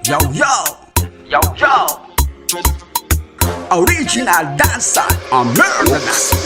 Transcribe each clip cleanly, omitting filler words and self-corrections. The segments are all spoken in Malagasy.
Yo, yo, yo, yo. Original dancehall Americanized.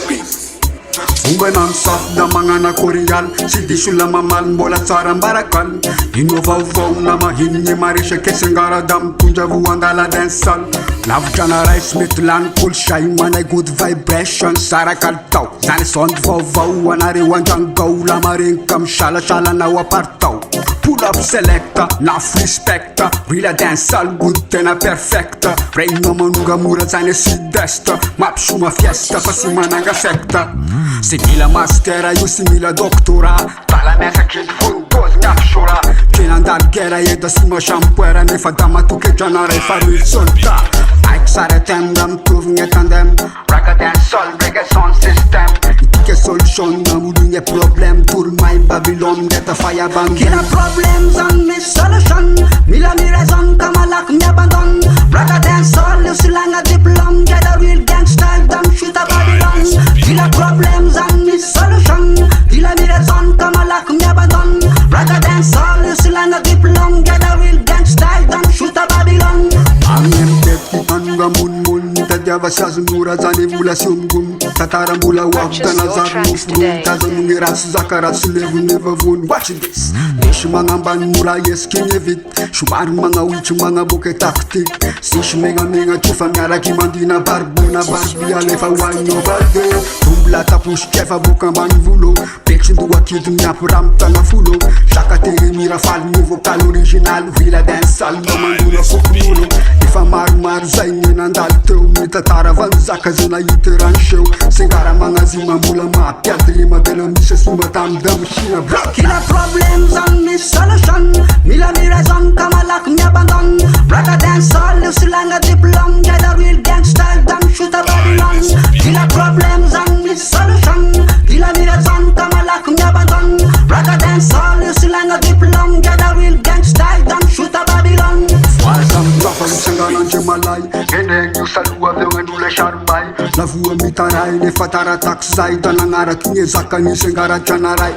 Ungay mamsat na mga nakoreal, si Disula mamal mbola tsarang barakal. Inovaw-vaw na mahinyi marisha TSENGARA dam punjavu andala dancehall. Lavitra na rice mitlan cool shy manay good vibration sarakal tao. Zany sond vaw-vaw anariwan jangaw lamaring kam shala-shala na wapartaw. Pull up selecta, laf respecta, real dancehall good tena perfecta. Rain na manuga mura zany sud-est, mapshuma fiesta pasimananga sekta. Simila mastera io simila doktora, tala mesa kid fundos ngakshora. Kinandal gera yeda sima shampuera nefa dama tuke janara e faru il solta. Ike sare tendam tuvnye tandem, raga dancehall reggae sound system. Itike solution na mudunye problem, turmai Babylon get a fire bang. Kina problems and me solution, mila mi raison kamalak mi abandon. Raga dancehall you silanga diplom, get a real gangsta dam shoot a Babylon. Kina problems and me solution, mila mi raison kamalak mi abandon. Raga dancehall you silanga diplom, get a real gangsta dam shoot a Babylon. Angem teki anga mun mun, tadjava shazmura zani vula shumgum. Tatarambula wabda nazar mufrum, tazanungi ras zakarat slevu never vun. Watch this. Nish mga ban mura yes kinyevit, shumar mga wich mga boke taktik. Sish mega chufa miara kimandina barbuna barbia lefa wanyo barde. Tumbla tapush kefa boka man vulo, pekshin duwa kidu nyap ramta na fulo. Shaka tege mira fal ni vocal original, vila dancehall no mandula fukulo. Ifa mar zaini nandal teu, mita taravan zaka zona yiteran show. Sengara mga zima mula mapya drima belo misha sima tam dam shina brak. Kina problems and me solution, mila mi raison kamalak mi abandon. Raga dancehall you silanga diplom, get a real gangsta dam shoot a Babylon. Kina problems and me solution, mila mi raison kamalak mi abandon. Raga dancehall you silanga diplom, get a real gangsta dam shoot a Babylon. Walsam lafang sangalan jemalay, eneng yu salua dengan dule sharbay. Lavua mitaray ne fatara taksay, tanangara kinye zakani sengara chanaray.